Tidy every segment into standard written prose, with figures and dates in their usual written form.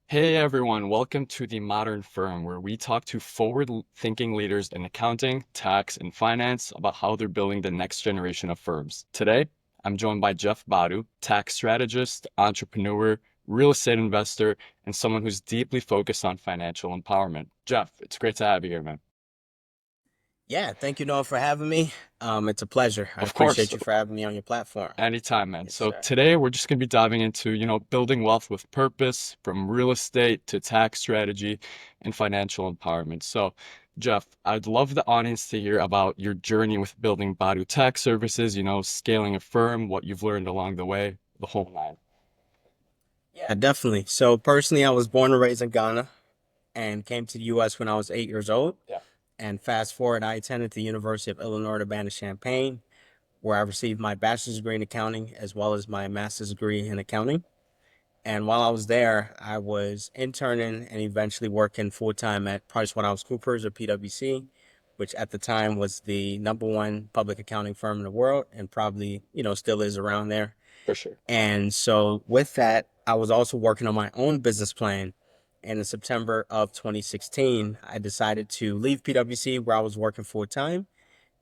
Hey everyone, welcome to the Modern Firm, where we talk to forward-thinking leaders in accounting, tax, and finance about how they're building the next generation of firms. Today, I'm joined by Jeff Badu, tax strategist, entrepreneur, real estate investor, and someone who's deeply focused on financial empowerment. Jeff, it's great to have you here, man. Yeah, thank you, Noah, for having me. It's a pleasure. I Of course, appreciate you for having me on your platform. anytime, man. Yes, So sir. today we're just going to be diving into, building wealth with purpose, from real estate to tax strategy and financial empowerment. So, Jeff, I'd love the audience to hear about your journey with building Badu Tax Services, scaling a firm, what you've learned along the way, the whole nine. Yeah, definitely. So personally, I was born and raised in Ghana and came to the U.S. when I was 8 years old. Yeah, And fast forward, I attended the University of Illinois Urbana-Champaign, where I received my bachelor's degree in accounting as well as my master's degree in accounting. And while I was there, I was interning and eventually working full time at PricewaterhouseCoopers or PwC, which at the time was the number one public accounting firm in the world and probably, still is around there. for sure. And so with that, I was also working on my own business plan. And in September of 2016, I decided to leave PwC where I was working full time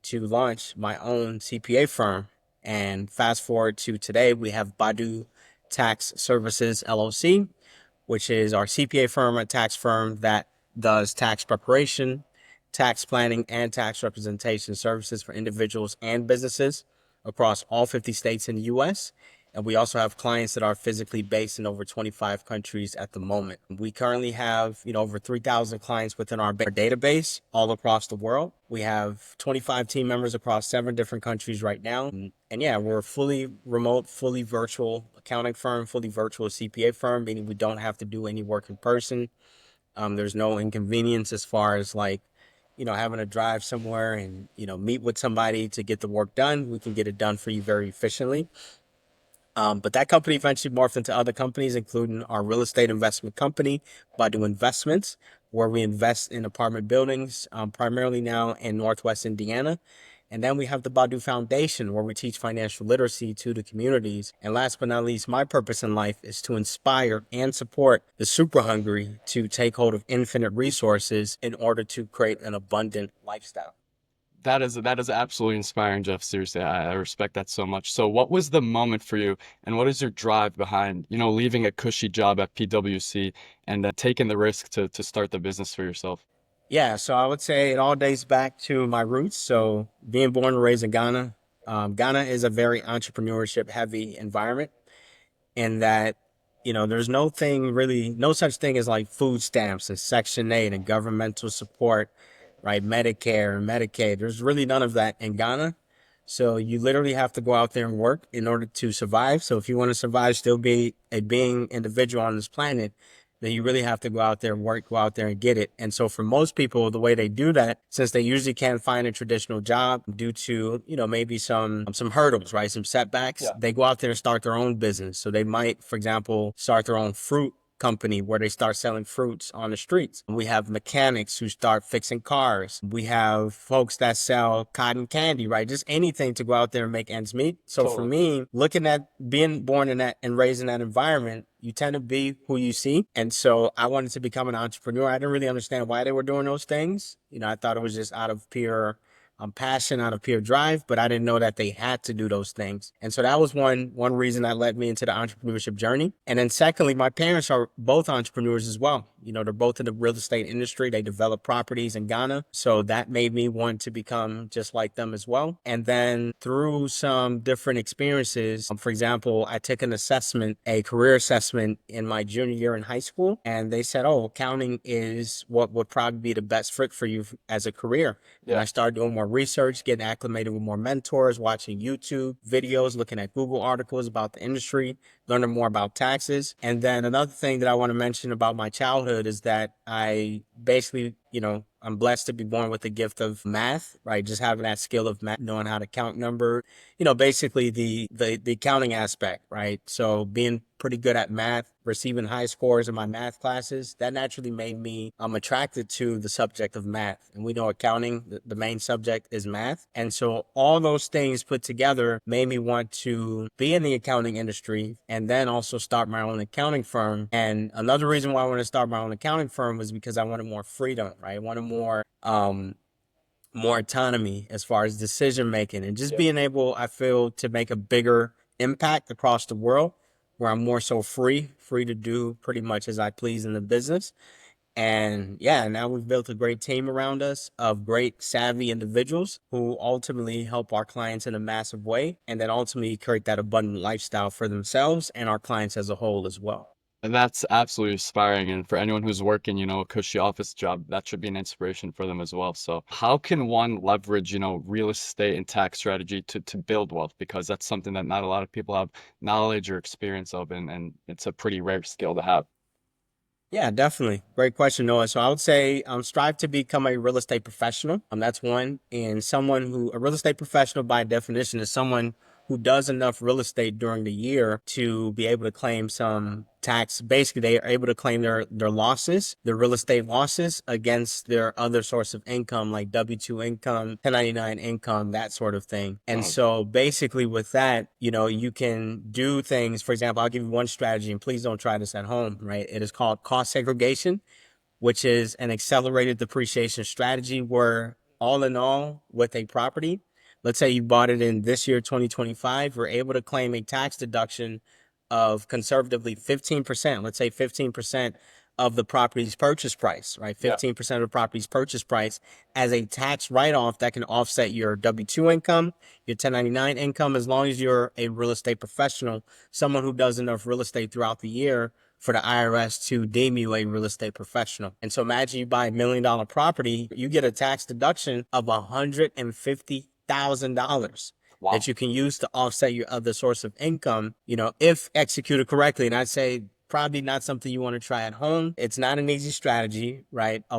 to launch my own CPA firm. And fast forward to today, we have Badu Tax Services LLC, which is our CPA firm, a tax firm that does tax preparation, tax planning, and tax representation services for individuals and businesses across all 50 states in the US. And we also have clients that are physically based in over 25 countries at the moment. We currently have, over 3,000 clients within our database all across the world. We have 25 team members across 7 different countries right now. And yeah, we're a fully remote, fully virtual accounting firm, fully virtual CPA firm, meaning we don't have to do any work in person. There's no inconvenience as far as like, having to drive somewhere and, meet with somebody to get the work done. We can get it done for you very efficiently. But that company eventually morphed into other companies, including our real estate investment company, Badu Investments, where we invest in apartment buildings, primarily now in Northwest Indiana. And then we have the Badu Foundation, where we teach financial literacy to the communities. And last but not least, my purpose in life is to inspire and support the super hungry to take hold of infinite resources in order to create an abundant lifestyle. That is absolutely inspiring, Jeff. Seriously, I respect that so much. So, what was the moment for you, and what is your drive behind, leaving a cushy job at PwC and taking the risk to start the business for yourself? Yeah, so I would say it all dates back to my roots. So being born and raised in Ghana, Ghana is a very entrepreneurship heavy environment in that, there's no thing really, no such thing as like food stamps and Section 8 and governmental support, right? Medicare and Medicaid. There's really none of that in Ghana. So you literally have to go out there and work in order to survive. So if you want to survive, still be a being individual on this planet, then you really have to go out there and work, go out there and get it. And so for most people, the way they do that, since they usually can't find a traditional job due to, maybe some hurdles, right? Some setbacks, Yeah. they go out there and start their own business. So they might, for example, start their own fruit company where they start selling fruits on the streets. We have mechanics who start fixing cars. We have folks that sell cotton candy, right? Just anything to go out there and make ends meet. So for Totally. me, looking at being born in that and raised in that environment, you tend to be who you see. And so I wanted to become an entrepreneur. I didn't really understand why they were doing those things. I thought it was just out of pure passion, out of pure drive, but I didn't know that they had to do those things. And so that was one reason that led me into the entrepreneurship journey. And then secondly, my parents are both entrepreneurs as well. They're both in the real estate industry. They develop properties in Ghana. So that made me want to become just like them as well. And then through some different experiences, for example, I took an assessment, a career assessment in my junior year in high school. And they said, oh, accounting is what would probably be the best fit for you as a career. And Yeah. I started doing more research, getting acclimated with more mentors, watching YouTube videos, looking at Google articles about the industry, learning more about taxes. And then another thing that I want to mention about my childhood is that I basically, I'm blessed to be born with the gift of math, right? Just having that skill of math, knowing how to count number, basically the accounting aspect, right? So being pretty good at math, receiving high scores in my math classes, that naturally made me attracted to the subject of math. And we know accounting, the main subject is math. And so all those things put together made me want to be in the accounting industry and then also start my own accounting firm. And another reason why I wanted to start my own accounting firm was because I wanted more freedom, right? I wanted more autonomy as far as decision making and just being able, I feel, to make a bigger impact across the world where I'm more so free to do pretty much as I please in the business. And yeah, now we've built a great team around us of great savvy individuals who ultimately help our clients in a massive way and then ultimately create that abundant lifestyle for themselves and our clients as a whole as well. And that's absolutely inspiring. And for anyone who's working, a cushy office job, that should be an inspiration for them as well. So how can one leverage, real estate and tax strategy to build wealth? Because that's something that not a lot of people have knowledge or experience of, and it's a pretty rare skill to have. Yeah, definitely. Great question, Noah. So I would say strive to become a real estate professional. That's one. And a real estate professional by definition is someone who does enough real estate during the year to be able to claim some tax. Basically, they are able to claim their losses, their real estate losses against their other source of income, like W-2 income, 1099 income, that sort of thing. And Oh, so basically with that, you can do things. For example, I'll give you one strategy and please don't try this at home, right? It is called cost segregation, which is an accelerated depreciation strategy where all in all with a property, let's say you bought it in this year, 2025, we're able to claim a tax deduction of conservatively 15%, let's say 15% of the property's purchase price, right? yeah. 15% of the property's purchase price as a tax write-off that can offset your W-2 income, your 1099 income, as long as you're a real estate professional, someone who does enough real estate throughout the year for the IRS to deem you a real estate professional. And so imagine you buy $1 million property, you get a tax deduction of $150,000 Wow. that you can use to offset your other source of income, if executed correctly. And I'd say probably not something you want to try at home. It's not an easy strategy, right? I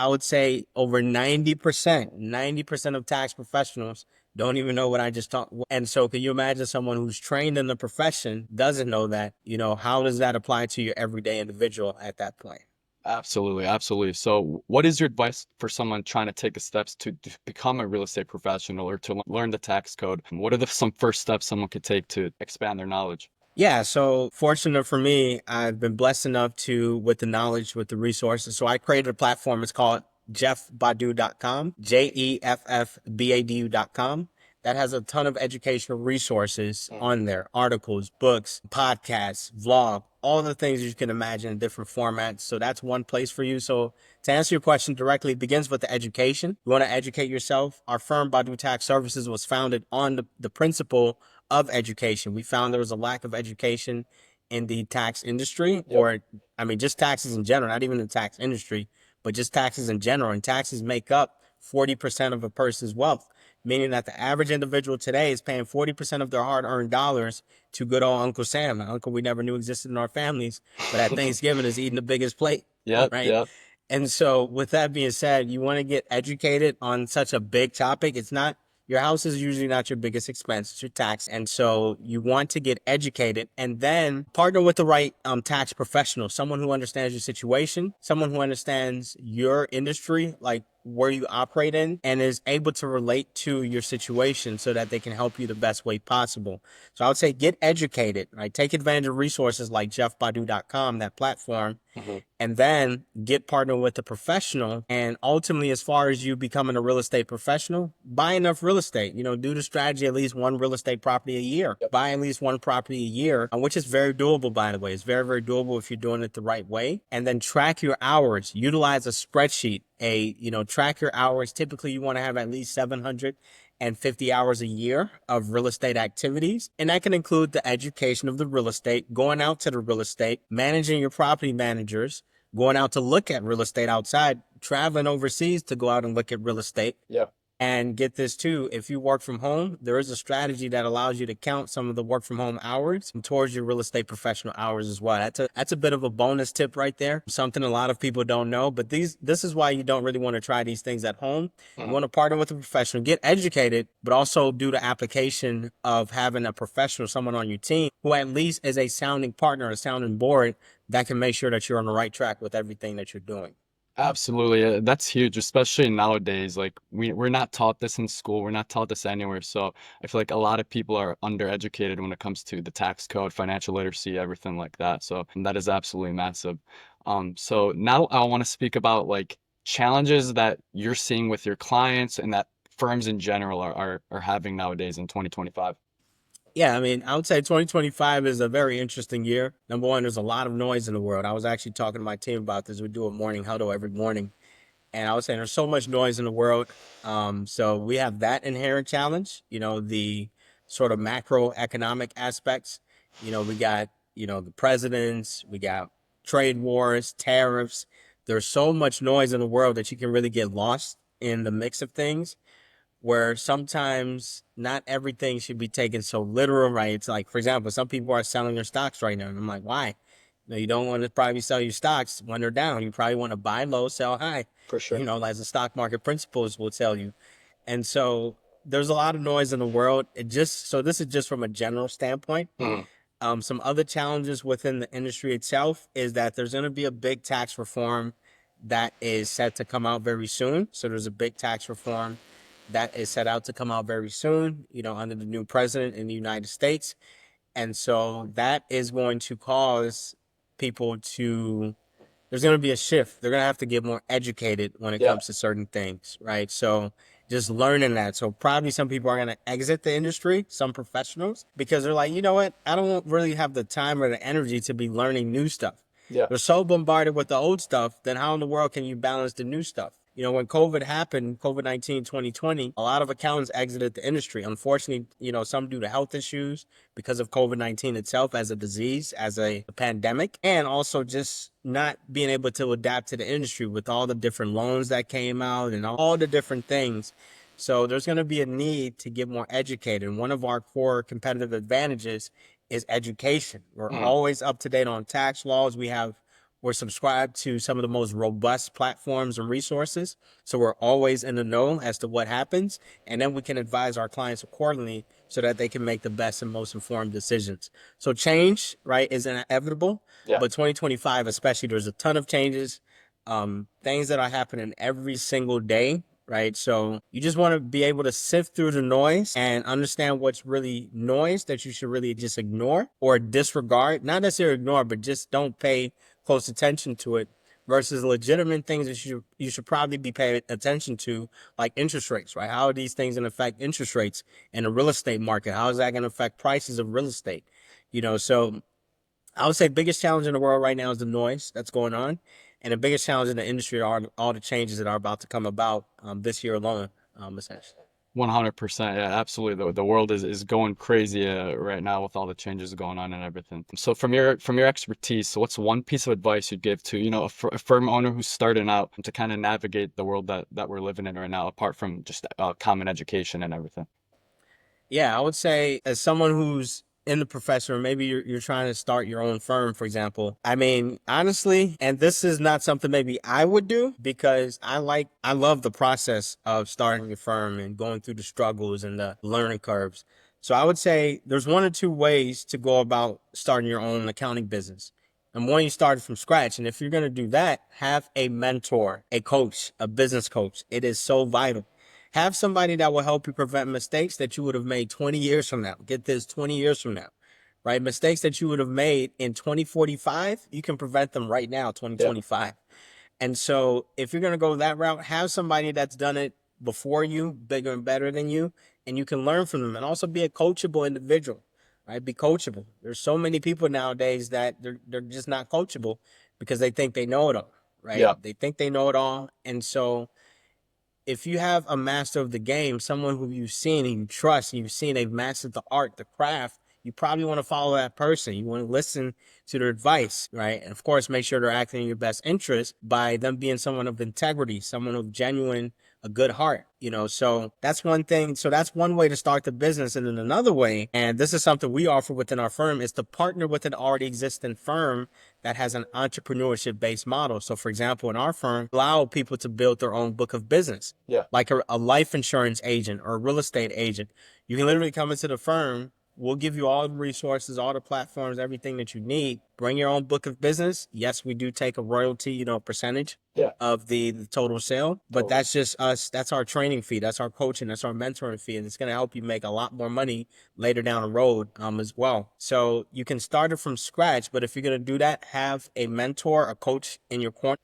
would say over 90% of tax professionals don't even know what I just talked. And so can you imagine someone who's trained in the profession doesn't know that, how does that apply to your everyday individual at that point? Absolutely, absolutely. So, what is your advice for someone trying to take the steps to become a real estate professional or to learn the tax code? What are some first steps someone could take to expand their knowledge? Yeah, so fortunate for me, I've been blessed enough with the knowledge, with the resources. So I created a platform. It's called jeffbadu.com, JEFFBADU.com. That has a ton of educational resources Mm. on there, articles, books, podcasts, vlog, all the things you can imagine in different formats. So that's one place for you. So to answer your question directly, it begins with the education. You want to educate yourself. Our firm, Badu Tax Services, was founded on the principle of education. We found there was a lack of education in the tax industry, Yep. or I mean, just taxes in general, not even the tax industry, but just taxes in general. And taxes make up 40% of a person's wealth, meaning that the average individual today is paying 40% of their hard earned dollars to good old Uncle Sam, an uncle we never knew existed in our families, but at Thanksgiving is eating the biggest plate, Yep, right? yep. And so, with that being said, you want to get educated on such a big topic. It's not Your house is usually not your biggest expense, it's your tax. And so you want to get educated and then partner with the right tax professional, someone who understands your situation, someone who understands your industry, like where you operate in, and is able to relate to your situation so that they can help you the best way possible. So I would say get educated, right? Take advantage of resources like jeffbadu.com, that platform, Mhm. and then get partnered with a professional. And ultimately, as far as you becoming a real estate professional, buy enough real estate. Do the strategy at least one real estate property a year. Yep. Buy at least one property a year, which is very doable, by the way. It's very, very doable if you're doing it the right way. And then track your hours. Utilize a spreadsheet. Track your hours. Typically, you want to have at least 750 hours a year of real estate activities. And that can include the education of the real estate, going out to the real estate, managing your property managers, going out to look at real estate outside, traveling overseas to go out and look at real estate. Yeah. And get this too, if you work from home, there is a strategy that allows you to count some of the work from home hours towards your real estate professional hours as well. That's a bit of a bonus tip right there. Something a lot of people don't know, but this is why you don't really want to try these things at home. You want to partner with a professional, get educated, but also do the application of having a professional, someone on your team who at least is a sounding partner, a sounding board that can make sure that you're on the right track with everything that you're doing. Absolutely. That's huge, especially nowadays. Like we're not taught this in school. We're not taught this anywhere. So I feel like a lot of people are undereducated when it comes to the tax code, financial literacy, everything like that. So that is absolutely massive. So now I want to speak about like challenges that you're seeing with your clients and that firms in general are having nowadays in 2025. Yeah, I mean, I would say 2025 is a very interesting year. Number one, there's a lot of noise in the world. I was actually talking to my team about this. We do a morning huddle every morning, and I was saying there's so much noise in the world. So we have that inherent challenge, the sort of macroeconomic aspects. We got, the presidents, we got trade wars, tariffs. There's so much noise in the world that you can really get lost in the mix of things where sometimes not everything should be taken so literal, right? It's like, for example, some people are selling their stocks right now. And I'm like, why? You don't want to probably sell your stocks when they're down. You probably want to buy low, sell high, For sure. as the stock market principles will tell you. And so there's a lot of noise in the world. So this is just from a general standpoint. Mhm. Some other challenges within the industry itself is that there's going to be a big tax reform that is set to come out very soon. So there's a big tax reform that is set out to come out very soon, under the new president in the United States. And so that is going to cause people to there's going to be a shift. They're going to have to get more educated when it Yeah. comes to certain things, right? So just learning that. So probably some people are going to exit the industry, some professionals, because they're like, you know what? I don't really have the time or the energy to be learning new stuff. Yeah. They're so bombarded with the old stuff, then how in the world can you balance the new stuff? When COVID happened, COVID-19 2020, a lot of accountants exited the industry. Unfortunately, some due to health issues because of COVID-19 itself as a disease, as a pandemic, and also just not being able to adapt to the industry with all the different loans that came out and all the different things. So there's going to be a need to get more educated. And one of our core competitive advantages is education. We're Mhm. always up to date on tax laws. We're subscribed to some of the most robust platforms and resources. So we're always in the know as to what happens. And then we can advise our clients accordingly so that they can make the best and most informed decisions. So change, right, is inevitable. Yeah. But 2025, especially, there's a ton of changes, things that are happening every single day, right? So you just want to be able to sift through the noise and understand what's really noise that you should really just ignore or disregard. Not necessarily ignore, but just don't pay close attention to it versus legitimate things that you should probably be paying attention to, like interest rates, right? How are these things going to affect interest rates in the real estate market? How is that going to affect prices of real estate? So I would say biggest challenge in the world right now is the noise that's going on, and the biggest challenge in the industry are all the changes that are about to come about this year alone, essentially. 100%. Yeah, absolutely. The world is going crazy right now with all the changes going on and everything. So from your expertise, so what's one piece of advice you'd give to, a firm owner who's starting out to kind of navigate the world that we're living in right now, apart from just common education and everything? Yeah, I would say as someone who's in the profession, or maybe you're trying to start your own firm, for example. I mean, honestly, and this is not something maybe I would do because I love the process of starting a firm and going through the struggles and the learning curves. So I would say there's one or two ways to go about starting your own accounting business. And one, you start from scratch. And if you're going to do that, have a mentor, a coach, a business coach. It is so vital. Have somebody that will help you prevent mistakes that you would have made 20 years from now. Get this, 20 years from now, right? Mistakes that you would have made in 2045, you can prevent them right now, Yeah. 2025. And so if you're going to go that route, have somebody that's done it before you, bigger and better than you, and you can learn from them and also be a coachable individual, right? Be coachable. There's so many people nowadays that they're just not coachable because they think they know it all, right? Yeah. They think they know it all. And so if you have a master of the game, someone who you've seen and you trust, and you've seen they've mastered the art, the craft, you probably want to follow that person. You want to listen to their advice, right? And of course, make sure they're acting in your best interest by them being someone of integrity, someone of genuine a good heart, you know. So that's one thing. So that's one way to start the business. And then another way, and this is something we offer within our firm, is to partner with an already existing firm that has an entrepreneurship based model. So for example, in our firm, allow people to build their own book of business, Yeah. like a life insurance agent or a real estate agent. You can literally come into the firm. We'll give you all the resources, all the platforms, everything that you need. Bring your own book of business. Yes, we do take a royalty, you know, percentage Yeah. of the total sale, but Totally. that's just us. That's our training fee. That's our coaching. That's our mentoring fee. And it's going to help you make a lot more money later down the road, as well. So you can start it from scratch, but if you're going to do that, have a mentor, a coach in your corner.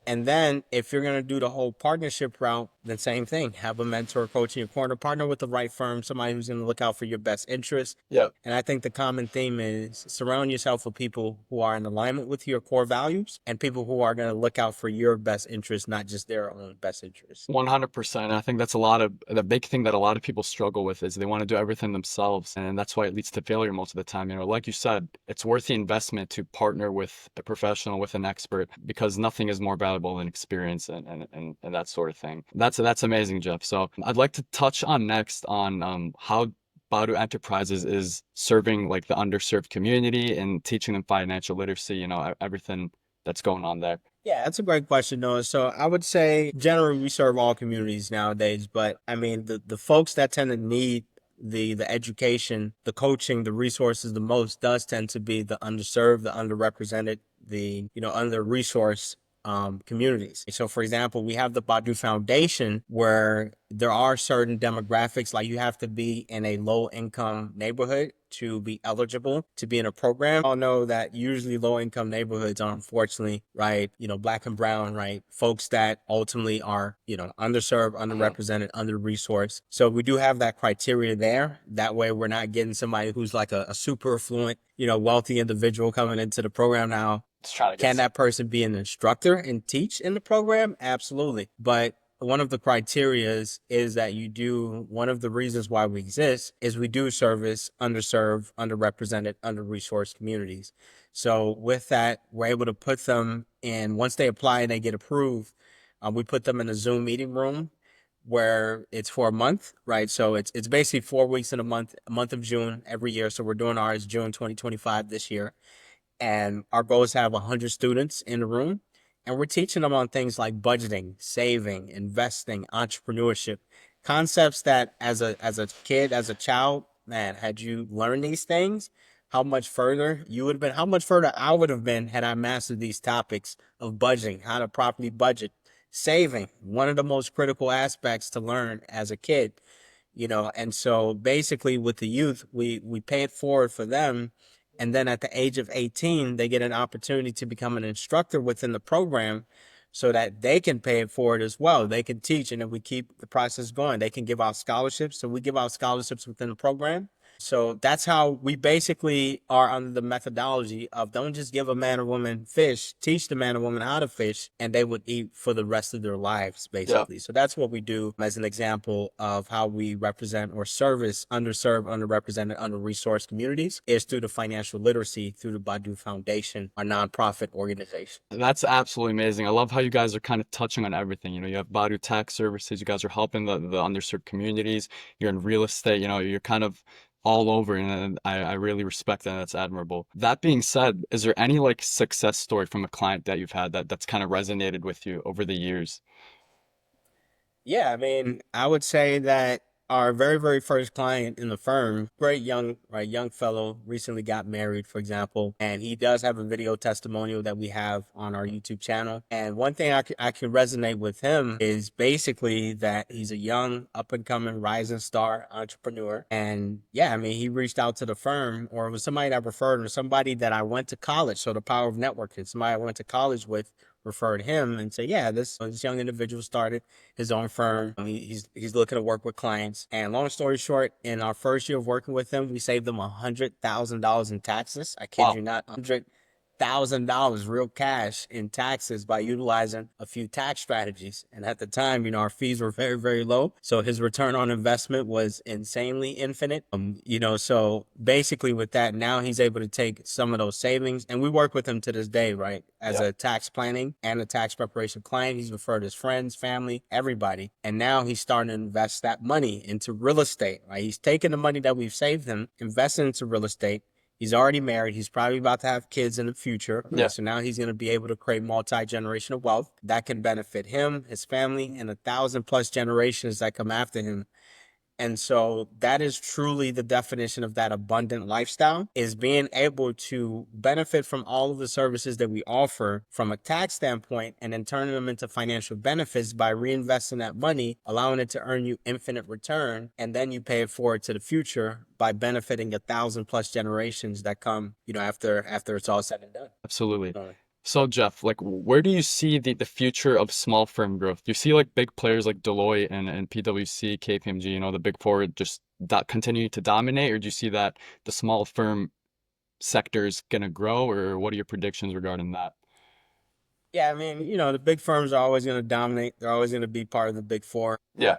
And then if you're going to do the whole partnership route, then same thing. Have a mentor, coach in your corner, partner with the right firm, somebody who's going to look out for your best interest. Yeah. And I think the common theme is surround yourself with people who are in alignment with your core values and people who are going to look out for your best interest, not just their own best interest. 100%. I think that's a lot of the big thing that a lot of people struggle with is they want to do everything themselves, and that's why it leads to failure most of the time. You know, like you said, it's worth the investment to partner with a professional, with an expert, because nothing is more valuable than experience and that sort of thing. That's amazing, Jeff. So I'd like to touch on next on how Badu Enterprises is serving like the underserved community and teaching them financial literacy, you know, everything that's going on there. Yeah, that's a great question, Noah. So I would say generally we serve all communities nowadays, but I mean the folks that tend to need the education, the coaching, the resources the most does tend to be the underserved, the underrepresented, the under resourced communities. So for example, we have the Badu Foundation where there are certain demographics, like you have to be in a low income neighborhood to be eligible to be in a program. All know that usually low income neighborhoods are unfortunately, right, black and brown, right, folks that ultimately are, underserved, Mhm. underrepresented, under resourced. So we do have that criteria there. That way we're not getting somebody who's like a super affluent, wealthy individual coming into the program. Now, Just trying to can get. that person be an instructor and teach in the program? Absolutely. But one of the criterias is that one of the reasons why we exist is we do service underserved, underrepresented, under-resourced communities. So with that, we're able to put them in, once they apply and they get approved, we put them in a Zoom meeting room where it's for a month, right? So it's basically 4 weeks in a month of June every year. So we're doing ours June 2025 this year, and our goal is to have 100 students in the room, and we're teaching them on things like budgeting, saving, investing, entrepreneurship, concepts that as a kid, as a child, man, had you learned these things, how much further you would have been, how much further I would have been had I mastered these topics of budgeting, how to properly budget, saving, one of the most critical aspects to learn as a kid. And so basically with the youth, we pay it forward for them, and then at the age of 18 they get an opportunity to become an instructor within the program so that they can pay it forward as well. They can teach, and then we keep the process going. They can give out scholarships, so we give out scholarships within the program. So that's how we basically are under the methodology of don't just give a man or woman fish, teach the man or woman how to fish, and they would eat for the rest of their lives, Yeah. basically. So that's what we do as an example of how we represent or service underserved, underrepresented, under-resourced communities is through the financial literacy through the Badu Foundation, our nonprofit organization. That's absolutely amazing. I love how you guys are kind of touching on everything. You know, you have Badu Tax Services, you guys are helping the underserved communities, you're in real estate, you know, you're kind of all over, and I really respect that. That's admirable. That being said, is there any like success story from a client that you've had that's kind of resonated with you over the years? Yeah, I mean, I would say that our very, very first client in the firm, great young, right, young fellow, recently got married, for example, and he does have a video testimonial that we have on our YouTube channel. And one thing I can resonate with him is basically that he's a young, up and coming, rising star entrepreneur. And yeah, I mean, he reached out to the firm, or it was somebody that referred him, or somebody that I went to college. So the power of networking, somebody I went to college with referred him and said, yeah, this young individual started his own firm. He's looking to work with clients. And long story short, in our first year of working with him, we saved them $100,000 in taxes. I kid Wow. you not, $1,000 real cash in taxes by utilizing a few tax strategies. And at the time, our fees were very, very low. So his return on investment was insanely infinite. So basically with that, now he's able to take some of those savings, and we work with him to this day, right? As a tax planning and a tax preparation client, he's referred his friends, family, everybody. And now he's starting to invest that money into real estate, right? He's taking the money that we've saved him, investing into real estate. He's already married. He's probably about to have kids in the future. Right? Yeah. So now he's going to be able to create multi-generational wealth that can benefit him, his family, and 1,000+ generations that come after him. And so that is truly the definition of that abundant lifestyle, is being able to benefit from all of the services that we offer from a tax standpoint, and then turning them into financial benefits by reinvesting that money, allowing it to earn you infinite return. And then you pay it forward to the future by benefiting 1,000+ generations that come, after it's all said and done. Absolutely. All right. So Jeff, like where do you see the future of small firm growth? Do you see like big players like Deloitte and PwC, KPMG, the big four just continue to dominate, or do you see that the small firm sector is gonna grow, or what are your predictions regarding that? Yeah, I mean, the big firms are always going to dominate. They're always going to be part of the big four. Yeah.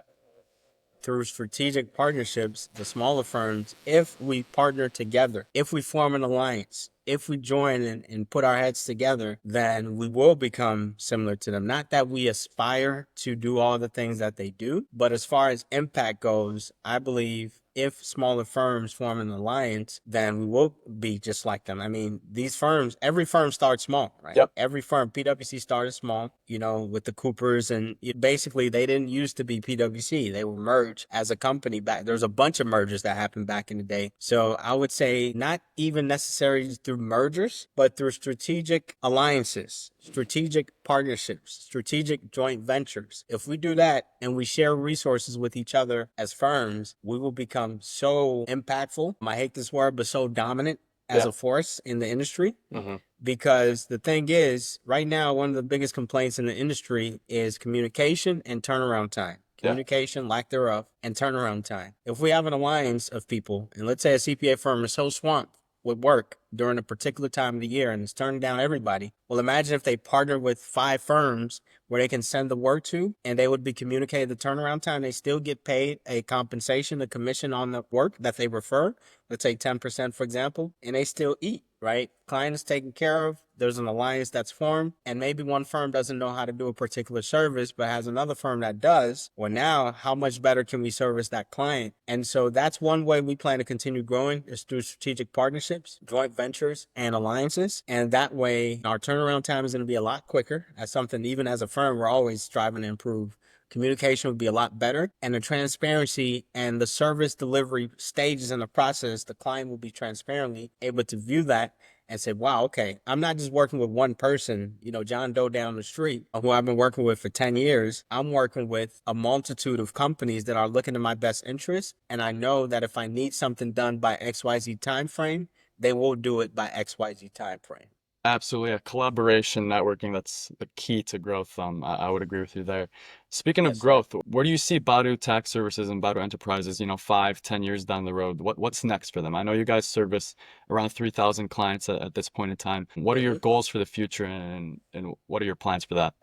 Through strategic partnerships, the smaller firms, if we partner together, if we form an alliance, if we join and put our heads together, then we will become similar to them. Not that we aspire to do all the things that they do, but as far as impact goes, I believe if smaller firms form an alliance, then we will be just like them. I mean, these firms, every firm starts small, right? Yep. Every firm, PwC started small, with the Coopers, and basically they didn't used to be PwC. They were merged as a company back. There's a bunch of mergers that happened back in the day. So I would say not even necessarily through mergers, but through strategic alliances, strategic partnerships, strategic joint ventures. If we do that and we share resources with each other as firms, we will become so impactful. I hate this word, but so dominant as a force in the industry. Mm-hmm. Because the thing is, right now, one of the biggest complaints in the industry is communication and turnaround time. Communication, lack thereof, and turnaround time. If we have an alliance of people, and let's say a CPA firm is so swamped with work during a particular time of the year and it's turning down everybody. Well, imagine if they partner with 5 firms where they can send the work to, and they would be communicated the turnaround time. They still get paid a compensation, a commission on the work that they refer. Let's say 10%, for example, and they still eat, right? Client is taken care of. There's an alliance that's formed, and maybe one firm doesn't know how to do a particular service, but has another firm that does. Well, now how much better can we service that client? And so that's one way we plan to continue growing, is through strategic partnerships, joint ventures, and alliances. And that way our turnaround time is going to be a lot quicker. That's something, even as a firm, we're always striving to improve. Communication would be a lot better, and the transparency and the service delivery stages in the process, the client will be transparently able to view that and say, wow, okay, I'm not just working with one person, John Doe down the street, who I've been working with for 10 years. I'm working with a multitude of companies that are looking at my best interest. And I know that if I need something done by XYZ time frame, they will do it by XYZ time frame. Absolutely. A collaboration, networking, that's the key to growth. I would agree with you there. Speaking of Yes, sir. growth, where do you see Badu Tax Services and Badu Enterprises, 5, 10 years down the road? What's next for them? I know you guys service around 3,000 clients at this point in time. What are your goals for the future, and what are your plans for that?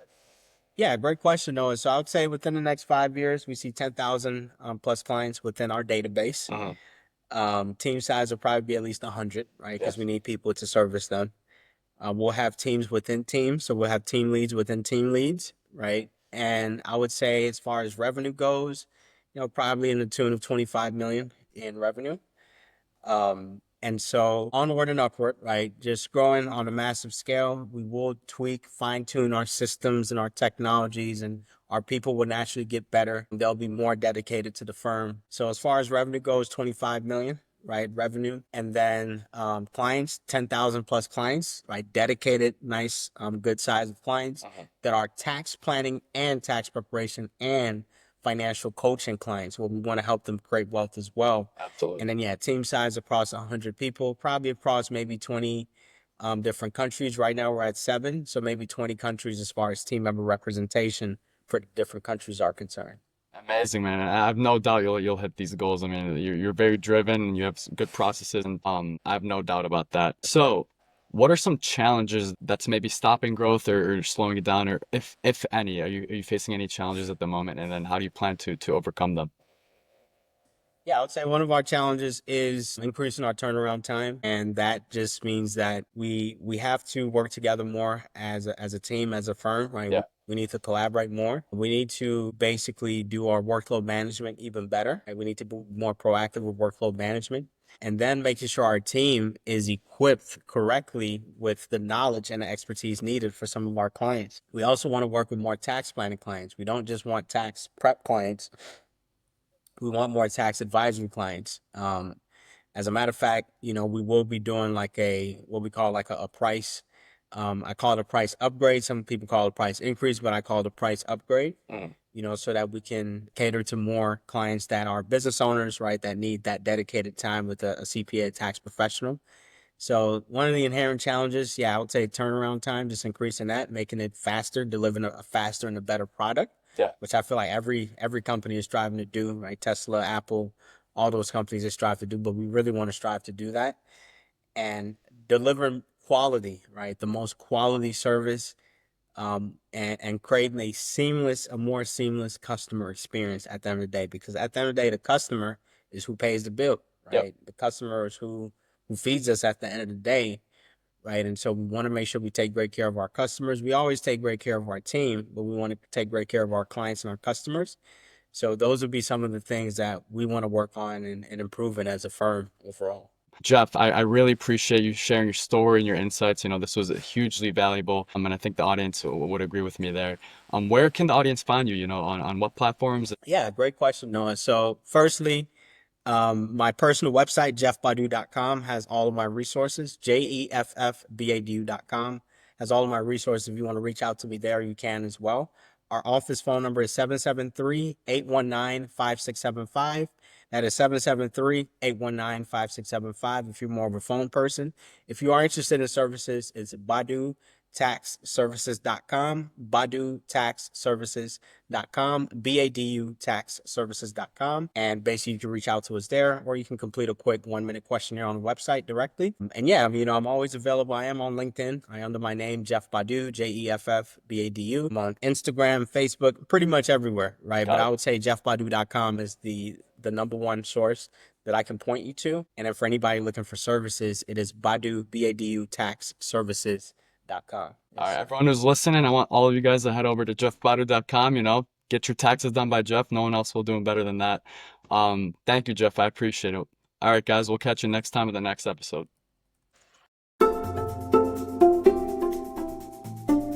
Yeah, great question, Noah. So I would say within the next 5 years, we see 10,000 plus clients within our database. Uh-huh. Team size will probably be at least 100, right? Because Yes. we need people to service them. We'll have teams within teams, so we'll have team leads within team leads, right? And I would say, as far as revenue goes, probably in the tune of 25 million in revenue. And so onward and upward, right? Just growing on a massive scale. We will tweak, fine tune our systems and our technologies, and our people will naturally get better. They'll be more dedicated to the firm. So as far as revenue goes, 25 million, right? Revenue. And then clients, 10,000 plus clients, right? Dedicated, nice, good size of clients that are tax planning and tax preparation and financial coaching clients. Well, we want to help them create wealth as well. Absolutely. And then, yeah, team size across 100 people, probably across maybe 20 different countries. Right now we're at 7, so maybe 20 countries as far as team member representation for different countries are concerned. Amazing, man. I have no doubt you'll hit these goals. I mean, you're very driven, and you have good processes, and I have no doubt about that. So, What are some challenges that's maybe stopping growth or slowing it down, or if any, are you facing any challenges at the moment? And then how do you plan to overcome them? Yeah, I would say one of our challenges is increasing our turnaround time, and that just means that we have to work together more as a team, as a firm, right? Yeah. We need to collaborate more. We need to basically do our workload management even better. Right? We need to be more proactive with workload management, and then making sure our team is equipped correctly with the knowledge and the expertise needed for some of our clients. We also want to work with more tax planning clients. We don't just want tax prep clients, we want more tax advisory clients. As a matter of fact, we will be doing like what we call like a price. I call it a price upgrade. Some people call it a price increase, but I call it a price upgrade. So that we can cater to more clients that are business owners, right? That need that dedicated time with a CPA tax professional. So one of the inherent challenges, yeah, I would say turnaround time, just increasing that, making it faster, delivering a faster and a better product, Yeah. which I feel like every company is striving to do, right? Tesla, Apple, all those companies they strive to do, but we really want to strive to do that and delivering quality, right? The most quality service, and creating a more seamless customer experience at the end of the day. Because at the end of the day, the customer is who pays the bill, Yep. right? The customer is who feeds us at the end of the day, right? And so we want to make sure we take great care of our customers. We always take great care of our team, but we want to take great care of our clients and our customers. So those would be some of the things that we want to work on and improving as a firm overall. Jeff, I really appreciate you sharing your story and your insights. This was hugely valuable, and I think the audience would agree with me there. Where can the audience find you? On what platforms? Yeah, great question, Noah. So firstly, my personal website, jeffbadu.com, has all of my resources. JEFFBADU.com has all of my resources. If you want to reach out to me there, you can as well. Our office phone number is 773-819-5675. That is 773-819-5675 if you're more of a phone person. If you are interested in services, it's Badu Tax Services.com, Badu Tax Services.com, BADU Tax Services.com. And basically, you can reach out to us there, or you can complete a quick 1 minute questionnaire on the website directly. And yeah, I'm always available. I am on LinkedIn. I under my name, Jeff Badu, JEFFBADU. I'm on Instagram, Facebook, pretty much everywhere, right? But Got I it. would say jeffbadu.com is the number one source that I can point you to. And then for anybody looking for services, it is Badu, BADU Tax Services.com. All Yes, right, sir. everyone who's listening, I want all of you guys to head over to jeffbadu.com, get your taxes done by Jeff. No one else will do them better than that. Thank you, Jeff. I appreciate it. All right, guys, we'll catch you next time in the next episode.